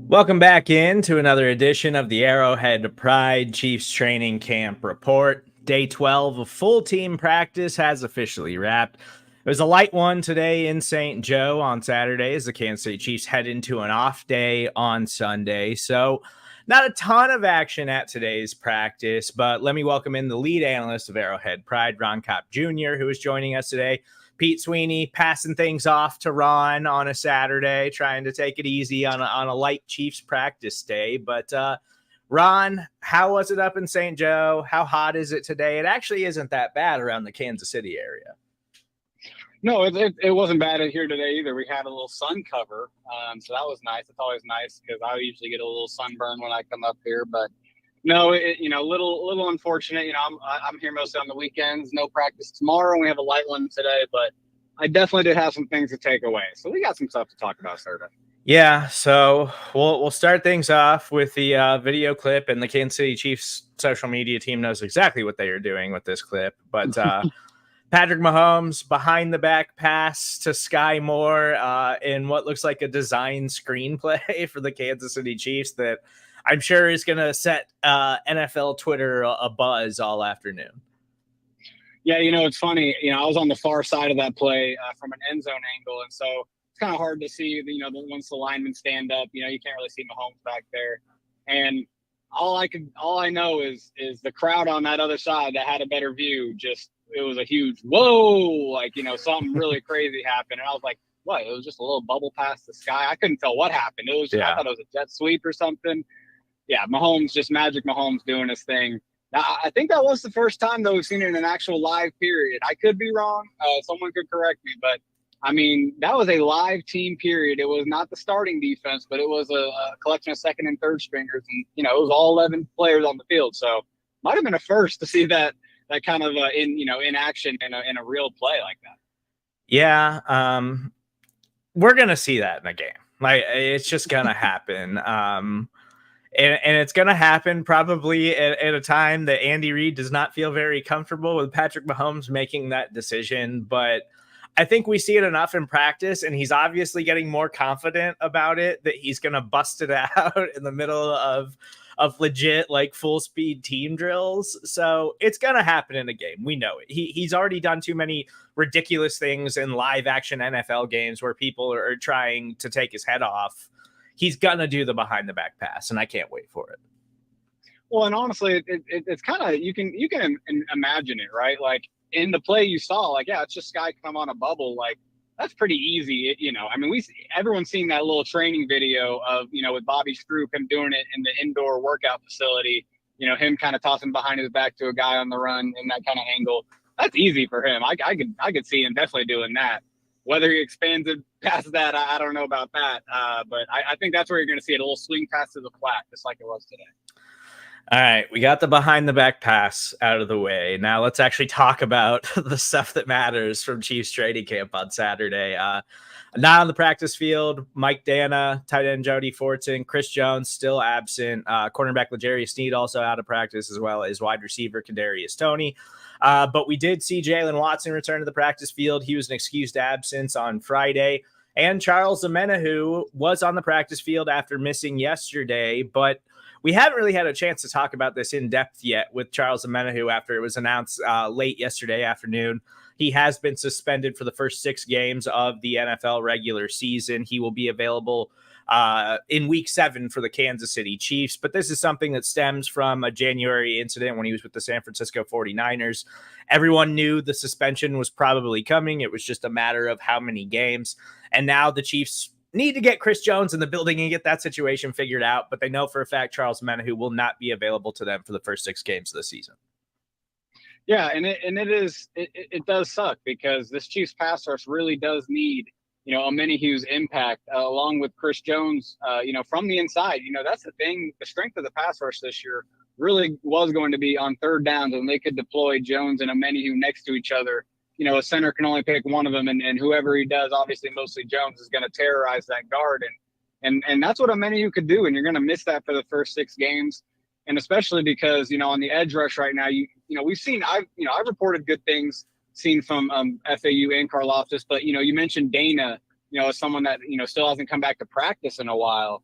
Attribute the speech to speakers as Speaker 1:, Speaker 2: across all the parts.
Speaker 1: Welcome back in to another edition of the Arrowhead Pride Chiefs Training Camp Report. Day 12 of full team practice has officially wrapped. It was a light one today in St. Joe on Saturday as the Kansas City Chiefs head into an off day on Sunday. So not a ton of action at today's practice, but let me welcome in the lead analyst of Arrowhead Pride, Ron Kopp Jr., who is joining us today. Pete Sweeney passing things off to Ron on a Saturday, trying to take it easy on a light Chiefs practice day. But Ron, how was it up in St. Joe? How hot is it today? It actually isn't that bad around the Kansas City area.
Speaker 2: No, it wasn't bad here today either. We had a little sun cover, so that was nice. It's always nice because I usually get a little sunburn when I come up here. But no, little unfortunate. I'm here mostly on the weekends. No practice tomorrow. We have a light one today, but I definitely did have some things to take away. So we got some stuff to talk about, Serda.
Speaker 1: Yeah, so we'll start things off with the video clip, and the Kansas City Chiefs social media team knows exactly what they are doing with this clip. But Patrick Mahomes behind the back pass to Sky Moore in what looks like a design screenplay for the Kansas City Chiefs that I'm sure is going to set NFL Twitter a buzz all afternoon.
Speaker 2: Yeah, it's funny. I was on the far side of that play from an end zone angle, and so it's kind of hard to see. Once the linemen stand up, you can't really see Mahomes back there. And all I know is the crowd on that other side that had a better view. It was a huge whoa, something really crazy happened, and I was like, what? It was just a little bubble past the sky. I couldn't tell what happened. I thought it was a jet sweep or something. Yeah, Mahomes, just Magic Mahomes doing his thing. Now, I think that was the first time, though, we've seen it in an actual live period. I could be wrong. Someone could correct me. But, I mean, that was a live team period. It was not the starting defense, but it was a collection of second and third stringers. And, it was all 11 players on the field. So might have been a first to see that kind of in action in a real play like that.
Speaker 1: Yeah, we're going to see that in a game. It's just going to happen. And it's going to happen probably at a time that Andy Reid does not feel very comfortable with Patrick Mahomes making that decision. But I think we see it enough in practice, and he's obviously getting more confident about it, that he's going to bust it out in the middle of legit, full speed team drills. So it's going to happen in a game. We know it. He's already done too many ridiculous things in live action NFL games where people are trying to take his head off. He's gonna do the behind the back pass, and I can't wait for it.
Speaker 2: Well, and honestly, it's kind of you can imagine it, right? Like in the play you saw, it's just Sky come on a bubble. That's pretty easy, I mean, everyone's seen that little training video of with Bobby Stroop, him doing it in the indoor workout facility. Him kind of tossing behind his back to a guy on the run in that kind of angle. That's easy for him. I could see him definitely doing that. Whether he expands it past that, I don't know about that. But I think that's where you're going to see it, a little swing pass to the flat, just like it was today.
Speaker 1: All right, we got the behind the back pass out of the way. Now let's actually talk about the stuff that matters from Chiefs training camp on Saturday. Not on the practice field, Mike Dana, tight end Jody Fortson, Chris Jones still absent, cornerback L'Jarius Sneed also out of practice, as well as wide receiver Kadarius Toney. But we did see Jalen Watson return to the practice field. He was an excused absence on Friday. And Charles Omenihu was on the practice field after missing yesterday. But we haven't really had a chance to talk about this in depth yet with Charles Omenihu after it was announced late yesterday afternoon. He has been suspended for the first 6 games of the NFL regular season. He will be available in week 7 for the Kansas City Chiefs. But this is something that stems from a January incident when he was with the San Francisco 49ers. Everyone knew the suspension was probably coming. It was just a matter of how many games. And now the Chiefs need to get Chris Jones in the building and get that situation figured out. But they know for a fact Charles Omenihu will not be available to them for the first 6 games of the season.
Speaker 2: Yeah, and it does suck because this Chiefs pass rush really does need Omenihu's impact along with Chris Jones, from the inside. That's the thing. The strength of the pass rush this year really was going to be on third downs when they could deploy Jones and Omenihu next to each other. A center can only pick one of them, and whoever he does, obviously mostly Jones, is going to terrorize that guard. And that's what Omenihu could do, and you're going to miss that for the first 6 games. And especially because, on the edge rush right now, we've seen, I've reported good things seen from FAU and Karlaftis, but, you mentioned Dana, as someone that, still hasn't come back to practice in a while.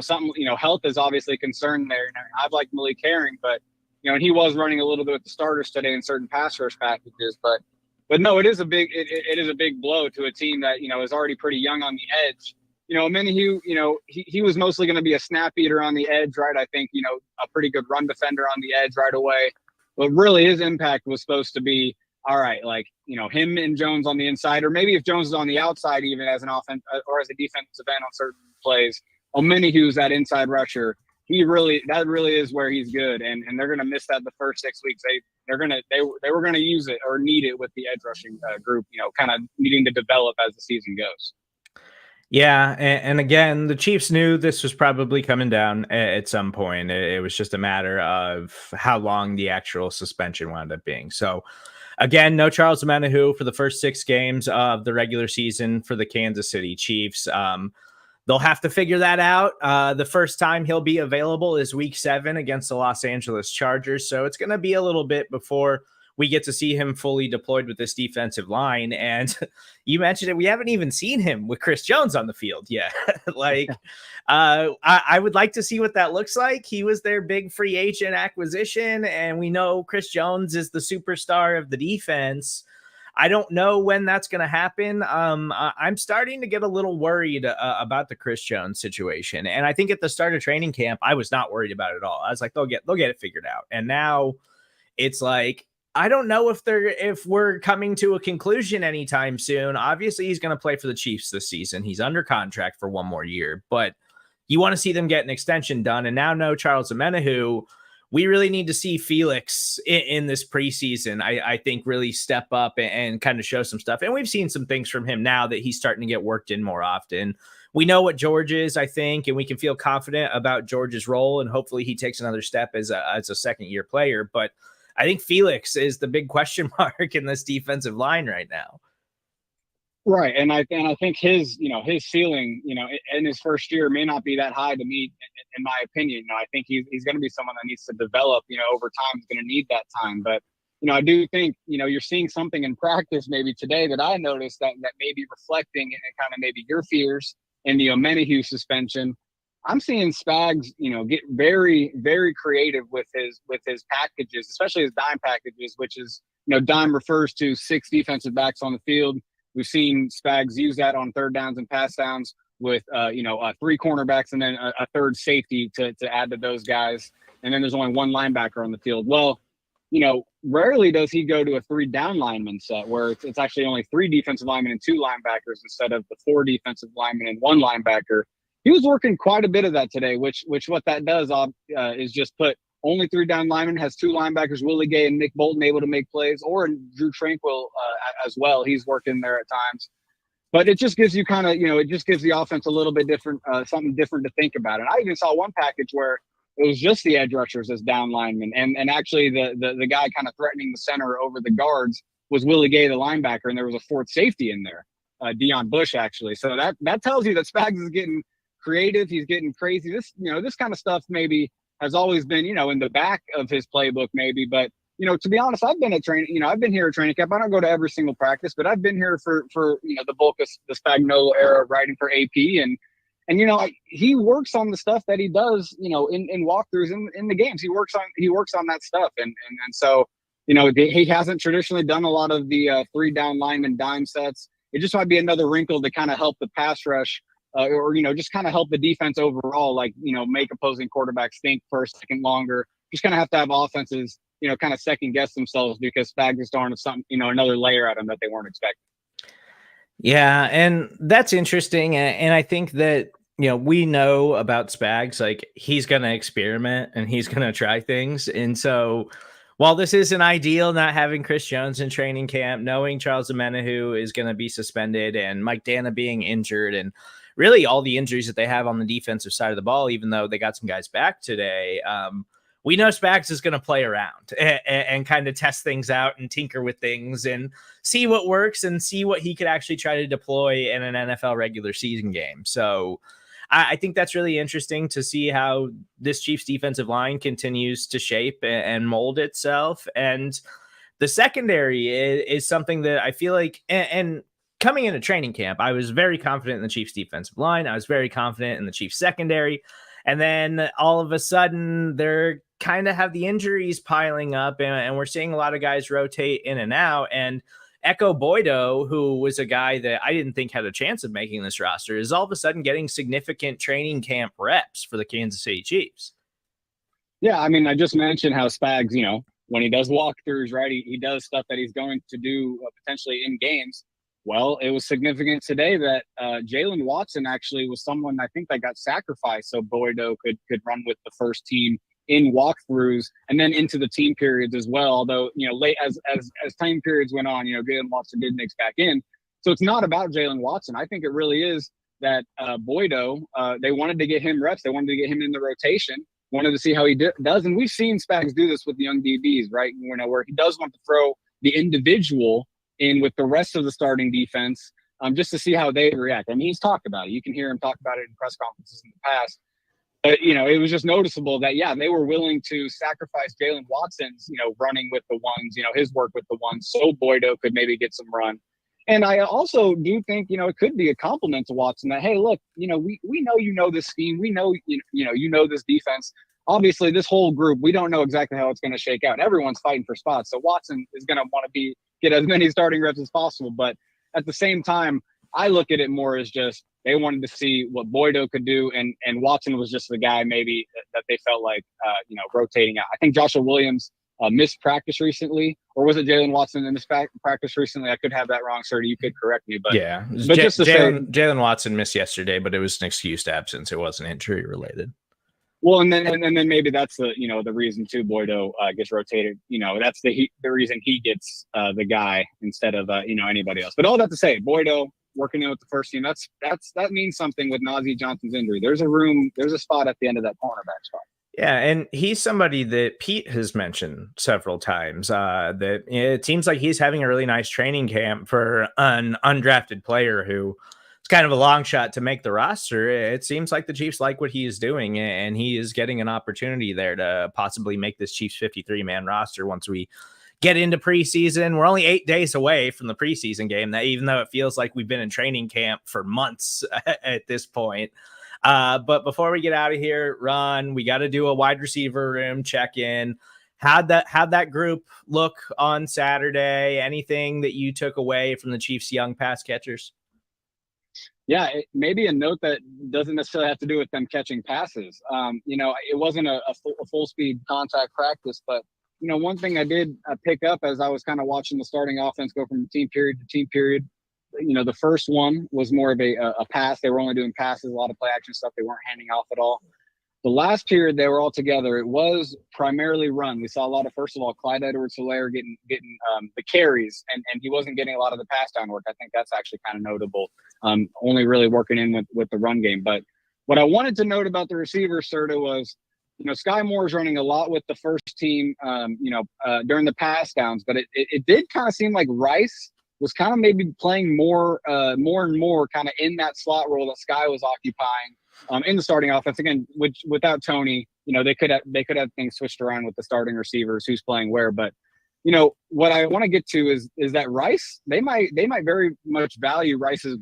Speaker 2: Something, health is obviously a concern there. I've liked Malik Herring, but, and he was running a little bit with the starters today in certain pass rush packages, but no, it is a big blow to a team that, is already pretty young on the edge. Menahu, he was mostly going to be a snap eater on the edge, right? I think, a pretty good run defender on the edge right away. But really his impact was supposed to be, all right, like, him and Jones on the inside, or maybe if Jones is on the outside, even as an offense or as a defensive end on certain plays. Menahu's that inside rusher. That really is where he's good. And they're going to miss that the first 6 weeks. They were going to use it or need it with the edge rushing group, kind of needing to develop as the season goes.
Speaker 1: Yeah, and again, the Chiefs knew this was probably coming down at some point. It was just a matter of how long the actual suspension wound up being. So, again, no Charles Omenihu for the first 6 games of the regular season for the Kansas City Chiefs. They'll have to figure that out. The first time he'll be available is week 7 against the Los Angeles Chargers. So it's going to be a little bit before we get to see him fully deployed with this defensive line. And you mentioned it, we haven't even seen him with Chris Jones on the field yet. I would like to see what that looks like. He was their big free agent acquisition, and we know Chris Jones is the superstar of the defense. I don't know when that's going to happen. I'm starting to get a little worried about the Chris Jones situation. And I think at the start of training camp, I was not worried about it at all. I was like, they'll get it figured out. And now it's like, I don't know if we're coming to a conclusion anytime soon. Obviously, he's going to play for the Chiefs this season. He's under contract for 1 more year, but you want to see them get an extension done. And now no Charles Omenihu. We really need to see Felix in this preseason, I think, really step up and kind of show some stuff. And we've seen some things from him now that he's starting to get worked in more often. We know what George is, I think, and we can feel confident about George's role. And hopefully he takes another step as a second-year player. But I think Felix is the big question mark in this defensive line right now.
Speaker 2: Right. And I think his ceiling, in his first year may not be that high to meet, in my opinion. I think he's going to be someone that needs to develop, over time. He's going to need that time. But, I do think, you're seeing something in practice maybe today that I noticed that may be reflecting and kind of maybe your fears in the Omenihu suspension. I'm seeing Spags, get very, very creative with his packages, especially his dime packages, which is, dime refers to 6 defensive backs on the field. We've seen Spags use that on third downs and pass downs with, 3 cornerbacks and then a third safety to add to those guys. And then there's only 1 linebacker on the field. Well, rarely does he go to a 3 down lineman set where it's actually only 3 defensive linemen and 2 linebackers instead of the 4 defensive linemen and 1 linebacker. He was working quite a bit of that today, which what that does is just put only 3 down linemen, has 2 linebackers, Willie Gay and Nick Bolton, able to make plays, or Drew Tranquil as well. He's working there at times. But it just gives you kind of, it just gives the offense a little bit different, something different to think about. And I even saw one package where it was just the edge rushers as down linemen. And actually the guy kind of threatening the center over the guards was Willie Gay, the linebacker, and there was a 4th safety in there, Deion Bush, actually. So that tells you that Spags is getting creative. He's getting crazy. This kind of stuff maybe has always been, in the back of his playbook maybe. But, to be honest, I've been at training, I've been here at training camp. I don't go to every single practice, but I've been here for the bulk of the Spagnuolo era writing for AP. And he works on the stuff that he does, in walkthroughs in the games. He works on that stuff. And so, he hasn't traditionally done a lot of the 3 down lineman dime sets. It just might be another wrinkle to kind of help the pass rush. Or just kind of help the defense overall, like, make opposing quarterbacks think for a second longer. Just kind of have to have offenses, kind of second guess themselves because Spags is throwing something, another layer at them that they weren't expecting.
Speaker 1: Yeah, and that's interesting. And I think that, we know about Spags, like he's going to experiment and he's going to try things. And so while this isn't ideal, not having Chris Jones in training camp, knowing Charles Omenihu is going to be suspended and Mike Dana being injured and really all the injuries that they have on the defensive side of the ball, even though they got some guys back today, we know Spags is going to play around and kind of test things out and tinker with things and see what works and see what he could actually try to deploy in an NFL regular season game. So I think that's really interesting to see how this Chiefs defensive line continues to shape and mold itself. And the secondary is something that I feel like, and coming into training camp, I was very confident in the Chiefs defensive line. I was very confident in the Chiefs secondary. And then all of a sudden, they're kind of have the injuries piling up, and we're seeing a lot of guys rotate in and out. And Echo Boydo, who was a guy that I didn't think had a chance of making this roster, is all of a sudden getting significant training camp reps for the Kansas City Chiefs.
Speaker 2: Yeah, I mean, I just mentioned how Spags, when he does walkthroughs, right, he does stuff that he's going to do potentially in games. Well, it was significant today that Jalen Watson actually was someone I think that got sacrificed so Boydo could run with the first team in walkthroughs and then into the team periods as well. Although, late as time periods went on, Jalen Watson did mix back in. So it's not about Jalen Watson. I think it really is that Boydo, they wanted to get him reps. They wanted to get him in the rotation, wanted to see how he does. And we've seen Spags do this with the young DBs, right? Where he does want to throw the individual in with the rest of the starting defense, just to see how they react. I mean, he's talked about it. You can hear him talk about it in press conferences in the past. But, it was just noticeable that, yeah, they were willing to sacrifice Jalen Watson's, running with the ones, his work with the ones, so Boydo could maybe get some run. And I also do think, it could be a compliment to Watson that, hey, look, we know this scheme. We know, this defense. Obviously, this whole group, we don't know exactly how it's going to shake out. Everyone's fighting for spots. So Watson is going to want to get as many starting reps as possible. But at the same time, I look at it more as just they wanted to see what Boydo could do. And Watson was just the guy maybe that they felt like, rotating out. I think Joshua Williams missed practice recently, or was it Jalen Watson that missed practice recently? I could have that wrong, sir. You could correct me. But
Speaker 1: yeah,
Speaker 2: but just to
Speaker 1: Jalen Watson missed yesterday, but it was an excused absence. It wasn't injury related.
Speaker 2: Well, and then maybe that's the reason too. Boydo gets rotated. That's the reason he gets the guy instead of anybody else. But all that to say, Boydo working in with the first team. That means something with Najee Johnson's injury. There's a spot at the end of that cornerback spot.
Speaker 1: Yeah, and he's somebody that Pete has mentioned several times. That it seems like he's having a really nice training camp for an undrafted player who. It's kind of a long shot to make the roster. It seems like the Chiefs like what he is doing, and he is getting an opportunity there to possibly make this Chiefs 53-man roster once we get into preseason. We're only 8 days away from the preseason game, that even though it feels like we've been in training camp for months at this point. But before we get out of here, Ron, we got to do a wide receiver room check-in. How'd that group look on Saturday? Anything that you took away from the Chiefs' young pass catchers?
Speaker 2: Yeah, maybe a note that doesn't necessarily have to do with them catching passes. It wasn't a full speed contact practice, but one thing I did pick up as I was kind of watching the starting offense go from team period to team period. The first one was more of a pass. They were only doing passes, a lot of play action stuff. They weren't handing off at all. The last period they were all together, it was primarily run. We saw a lot of, first of all, Clyde Edwards-Helaire getting the carries, and he wasn't getting a lot of the pass down work. I think that's actually kind of notable. Only really working in with the run game. But what I wanted to note about the receivers, Serda, was, Sky Moore is running a lot with the first team, during the pass downs. But it did kind of seem like Rice was kind of maybe playing more and more kind of in that slot role that Sky was occupying. In the starting offense, again, which without Tony, they could have things switched around with the starting receivers, who's playing where. But what I want to get to is that Rice, they might very much value Rice's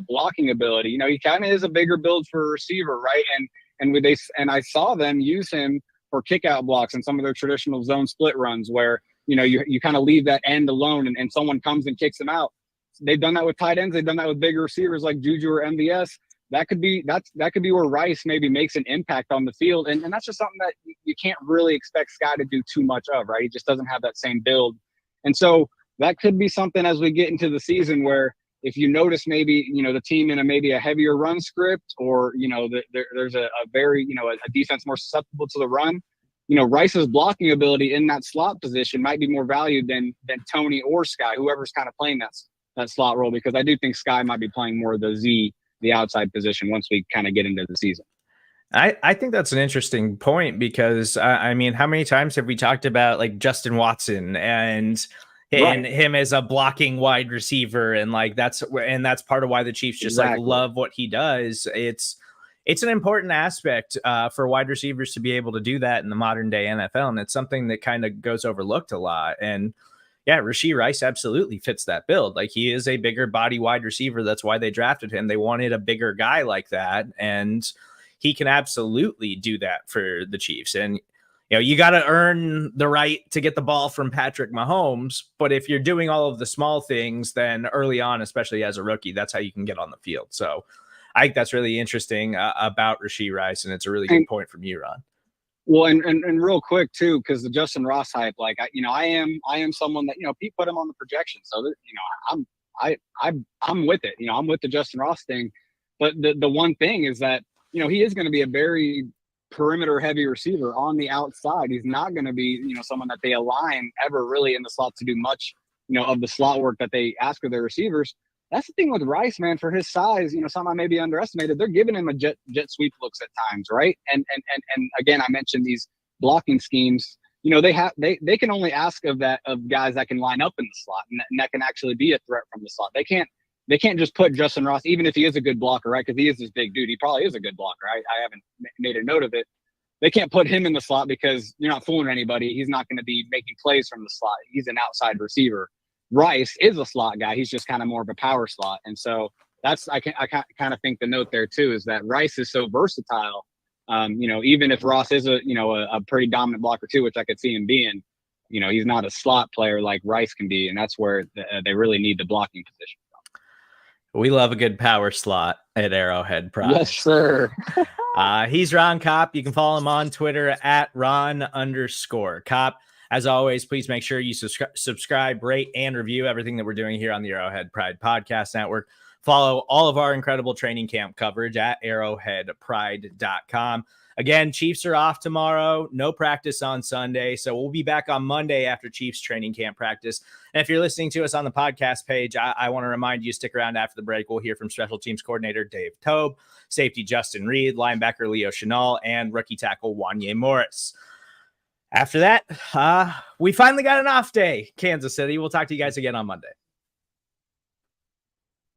Speaker 2: blocking ability. He kind of is a bigger build for a receiver, right? And I saw them use him for kick out blocks and some of their traditional zone split runs where you kind of leave that end alone and someone comes and kicks him out. They've done that with tight ends. They've done that with bigger receivers like Juju or MVS. That could be where Rice maybe makes an impact on the field. And that's just something that you can't really expect Sky to do too much of, right? He just doesn't have that same build. And so that could be something as we get into the season where if you notice maybe, the team in maybe a heavier run script or, there's a very, a defense more susceptible to the run, Rice's blocking ability in that slot position might be more valued than Tony or Sky, whoever's kind of playing that slot role, because I do think Sky might be playing more of the outside position once we kind of get into the season.
Speaker 1: I think that's an interesting point because I mean, how many times have we talked about like Justin Watson and him as a blocking wide receiver, and like that's part of why the Chiefs just like love what he does. It's an important aspect for wide receivers to be able to do that in the modern day NFL, and it's something that kind of goes overlooked a lot. And yeah, Rashee Rice absolutely fits that build. Like, he is a bigger body wide receiver. That's why they drafted him. They wanted a bigger guy like that, and he can absolutely do that for the Chiefs. And you got to earn the right to get the ball from Patrick Mahomes. But if you're doing all of the small things, then early on, especially as a rookie, that's how you can get on the field. So I think that's really interesting about Rashee Rice, and it's a really good point from you, Ron.
Speaker 2: Well, and real quick too, because the Justin Ross hype, like I am someone that Pete put him on the projection, so that, I'm with it. I'm with the Justin Ross thing, but the one thing is that he is going to be a very perimeter heavy receiver on the outside. He's not going to be someone that they align ever really in the slot to do much of the slot work that they ask of their receivers. That's the thing with Rice, man. For his size, some I maybe underestimated. They're giving him a jet sweep looks at times, right? And again, I mentioned these blocking schemes. They can only ask of guys that can line up in the slot and that can actually be a threat from the slot. They can't just put Justin Ross, even if he is a good blocker, right? Because he is this big dude. He probably is a good blocker. I haven't made a note of it. They can't put him in the slot because you're not fooling anybody. He's not going to be making plays from the slot. He's an outside receiver. Rice is a slot guy. He's just kind of more of a power slot. And so that's, I kind of think the note there too, is that Rice is so versatile. Even if Ross is a pretty dominant blocker too, which I could see him being, he's not a slot player like Rice can be. And that's where they really need the blocking position.
Speaker 1: We love a good power slot at Arrowhead Pride.
Speaker 2: Yes, sir.
Speaker 1: He's Ron Kopp. You can follow him on Twitter at Ron_Kopp. As always, please make sure you subscribe, rate, and review everything that we're doing here on the Arrowhead Pride Podcast Network. Follow all of our incredible training camp coverage at arrowheadpride.com. Again, Chiefs are off tomorrow. No practice on Sunday. So we'll be back on Monday after Chiefs training camp practice. And if you're listening to us on the podcast page, I want to remind you, stick around after the break. We'll hear from special teams coordinator Dave Tobe, safety Justin Reed, linebacker Leo Chenal, and rookie tackle Wanye Morris. After that, we finally got an off day, Kansas City. We'll talk to you guys again on Monday.